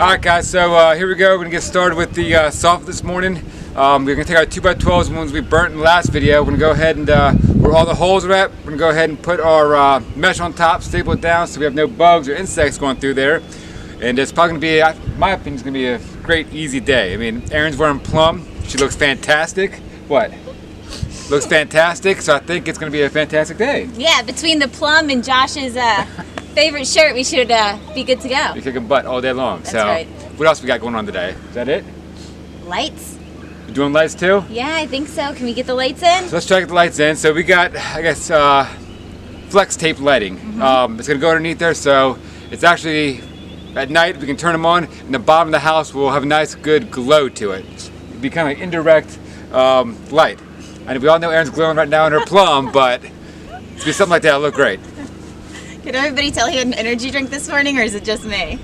Alright guys, so here we go. We're going to get started with the soffit this morning. We're going to take our 2x12s, the ones we burnt in the last video. We're going to go ahead and, where all the holes are at, we're going to go ahead and put our mesh on top, staple it down so we have no bugs or insects going through there. And it's probably going to be, in my opinion, it's going to be a great, easy day. I mean, Erin's wearing plum. She looks fantastic. What? Looks fantastic, so I think it's going to be a fantastic day. Yeah, between the plum and Josh's favorite shirt, we should be good to go. You're kicking butt all day long. That's so, right. What else we got going on today? Is that it? Lights? You're doing lights too? Yeah, I think so. Can we get the lights in? So let's try to get the lights in. So we got, I guess, flex tape lighting. It's going to go underneath there, so it's actually, at night, we can turn them on, and the bottom of the house will have a nice, good glow to it. It'll be kind of like indirect light. And we all know Erin's glowing right now in her plum, but it's be something like that. It'll look great. Could everybody tell he had an energy drink this morning, or is it just me?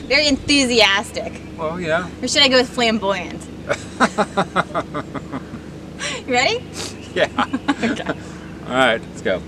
Very enthusiastic. Well, you know. Or should I go with flamboyant? You ready? Yeah. Okay. All right, let's go.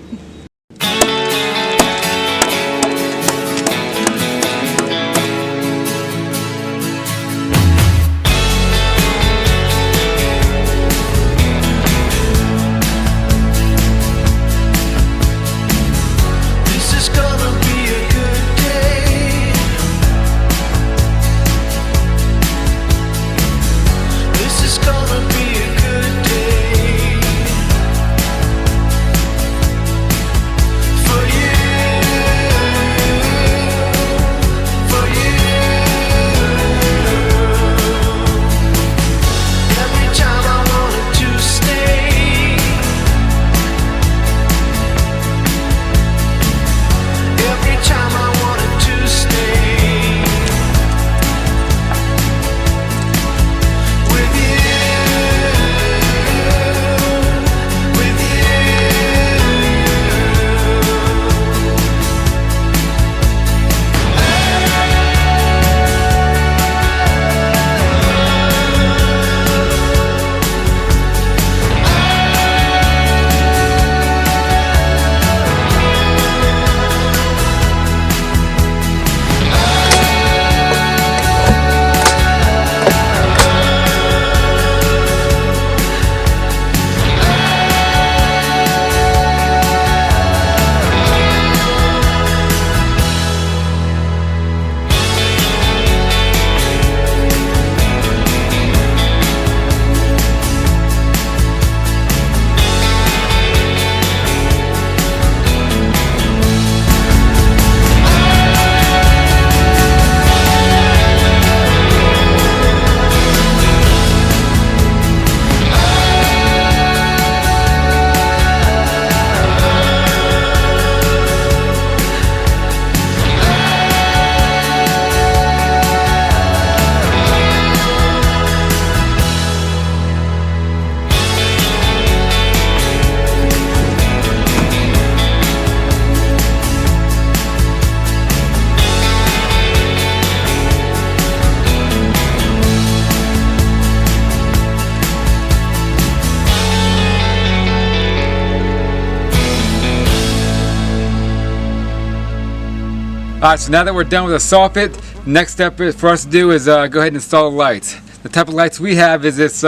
Alright, so now that we're done with the soffit, next step is for us to do is go ahead and install the lights. The type of lights we have is this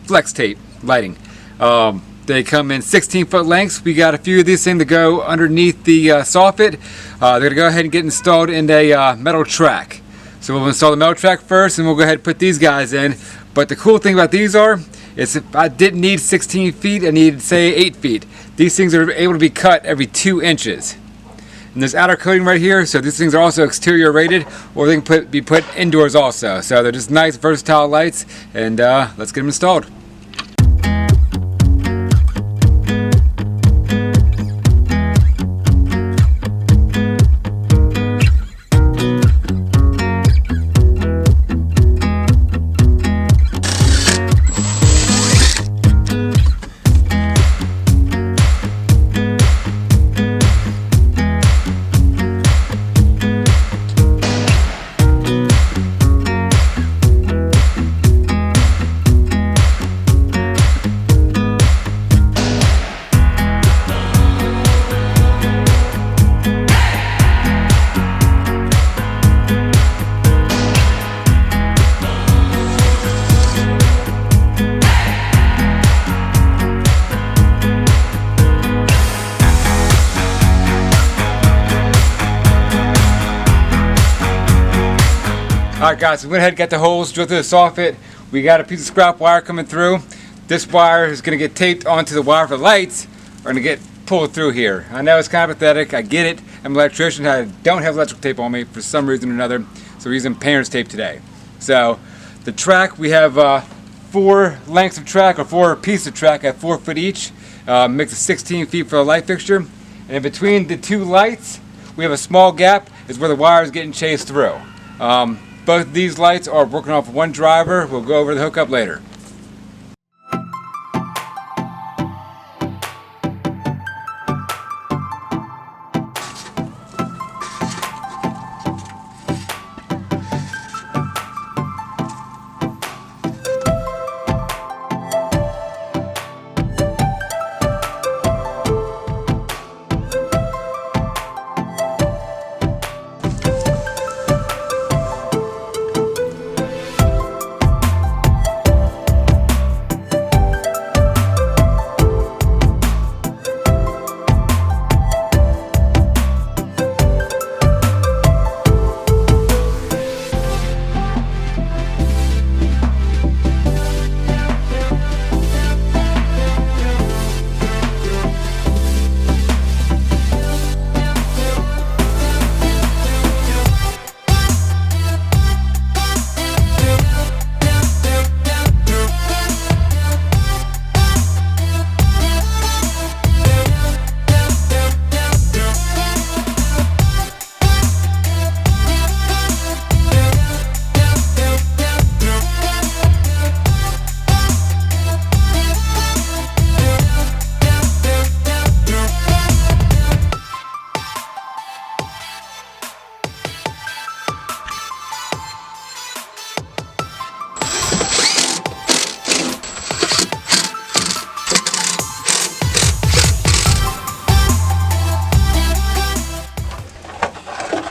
flex tape lighting. They come in 16-foot lengths. We got a few of these things to go underneath the soffit. They're going to go ahead and get installed in a metal track. So we'll install the metal track first, and we'll go ahead and put these guys in. But the cool thing about these is if I didn't need 16 feet, I needed, say, 8 feet. These things are able to be cut every 2 inches. And there's outer coating right here, so these things are also exterior rated, or they can be put indoors also. So they're just nice, versatile lights, and let's get them installed. Alright guys, so we went ahead and got the holes drilled through the soffit. We got a piece of scrap wire coming through. This wire is going to get taped onto the wire for the lights. We're going to get pulled through here. I know it's kind of pathetic, I get it. I'm an electrician, I don't have electrical tape on me for some reason or another. So we're using painter's tape today. So the track, we have 4 lengths of track, or 4 pieces of track at 4 foot each. Makes it 16 feet for the light fixture. And in between the 2 lights, we have a small gap, is where the wire is getting chased through. Both of these lights are working off one driver. We'll go over the hookup later.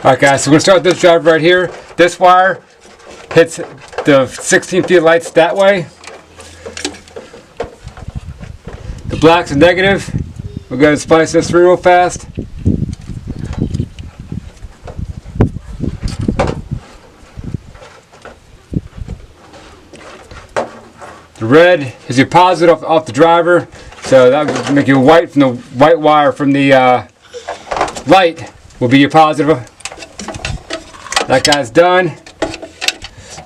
Alright guys, so we're going to start with this driver right here. This wire hits the 16 feet lights that way. The black's a negative. We're going to splice this through real fast. The red is your positive off the driver. So that will make you white from the white wire from the light will be your positive. That guy's done.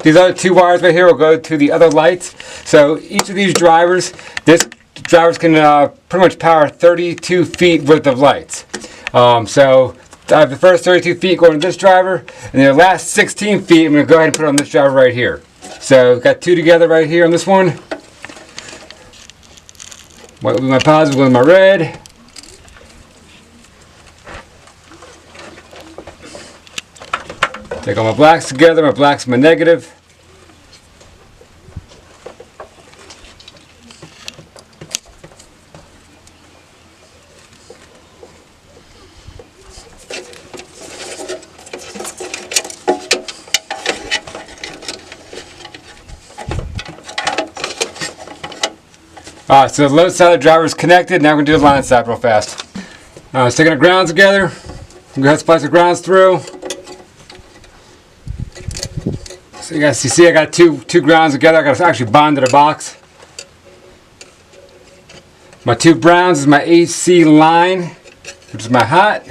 These other 2 wires right here will go to the other lights. So each of these drivers, can pretty much power 32 feet worth of lights. So I have the first 32 feet going to this driver, and the last 16 feet I'm going to go ahead and put on this driver right here. So got 2 together right here on this one. White will be my positive, will be my red. Take all my blacks together, my blacks my negative. Alright, so the load side of the driver is connected. Now we're going to do the line side real fast. Sticking the grounds together. I'm going to go ahead and splice the grounds through. So you guys, you see I got two grounds together. I got to actually bond to the box. My 2 browns is my AC line, which is my hot.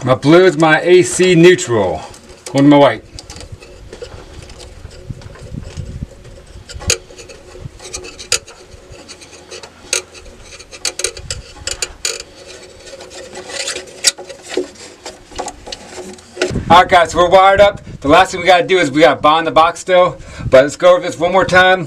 My blue is my AC neutral. Going to my white. Alright guys, so we're wired up. The last thing we got to do is we got to bond the box still. But let's go over this one more time.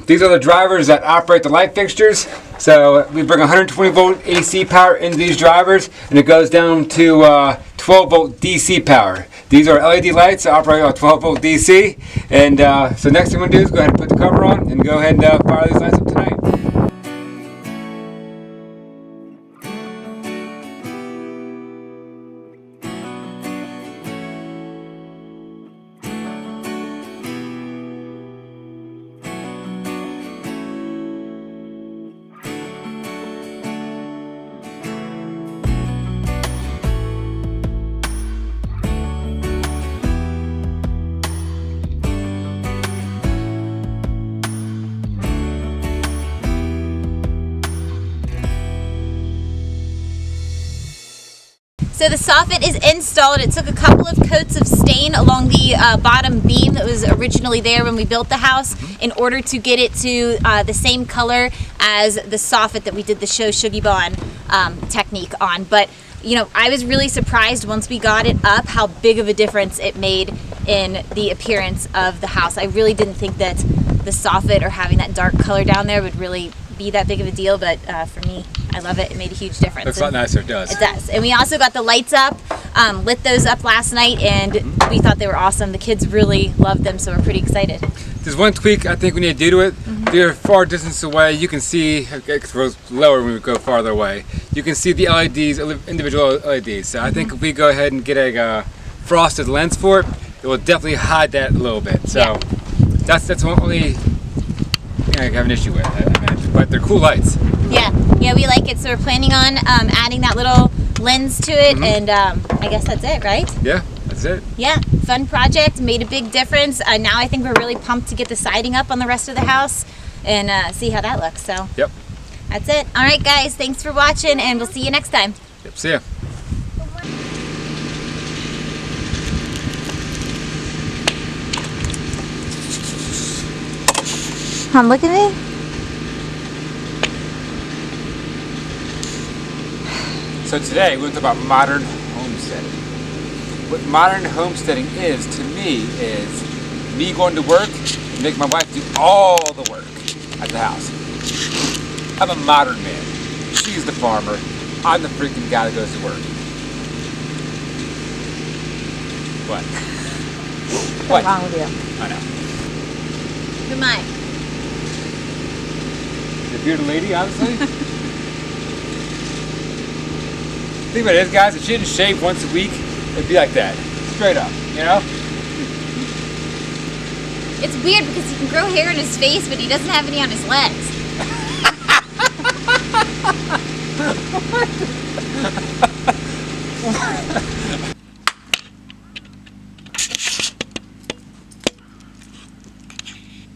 These are the drivers that operate the light fixtures. So we bring 120 volt AC power into these drivers, and it goes down to 12 volt DC power. These are LED lights that operate on 12 volt DC. And so next thing we're going to do is go ahead and put the cover on and go ahead and fire these lights up tonight. So the soffit is installed. It took a couple of coats of stain along the bottom beam that was originally there when we built the house in order to get it to the same color as the soffit that we did the Shou Sugi Ban technique on. But you know, I was really surprised once we got it up how big of a difference it made in the appearance of the house. I really didn't think that the soffit or having that dark color down there would really be that big of a deal, but for me, I love it. It made a huge difference. Looks a lot nicer, it does. It does. And we also got the lights up, lit those up last night, and we thought they were awesome. The kids really loved them, so we're pretty excited. There's one tweak I think we need to do to it. If you're far distance away, you can see, it goes lower when we go farther away, you can see the LEDs, individual LEDs. So I think if we go ahead and get a frosted lens for it, it will definitely hide that a little bit. So that's one only thing I have an issue with, I imagine. But they're cool lights. Yeah, we like it. So we're planning on adding that little lens to it, and I guess that's it, right? Yeah, that's it. Yeah, fun project, made a big difference. Now I think we're really pumped to get the siding up on the rest of the house and see how that looks. So that's it. All right, guys, thanks for watching, and we'll see you next time. Yep, see ya. Look at me. So today we're going to talk about modern homesteading. What modern homesteading is, to me, is me going to work and make my wife do all the work at the house. I'm a modern man. She's the farmer. I'm the freaking guy that goes to work. What? What? What's wrong with you? I know. Who am I? The bearded lady, obviously. Think about it, guys. If she didn't shave once a week, it'd be like that. Straight up, you know? It's weird because he can grow hair in his face, but he doesn't have any on his legs.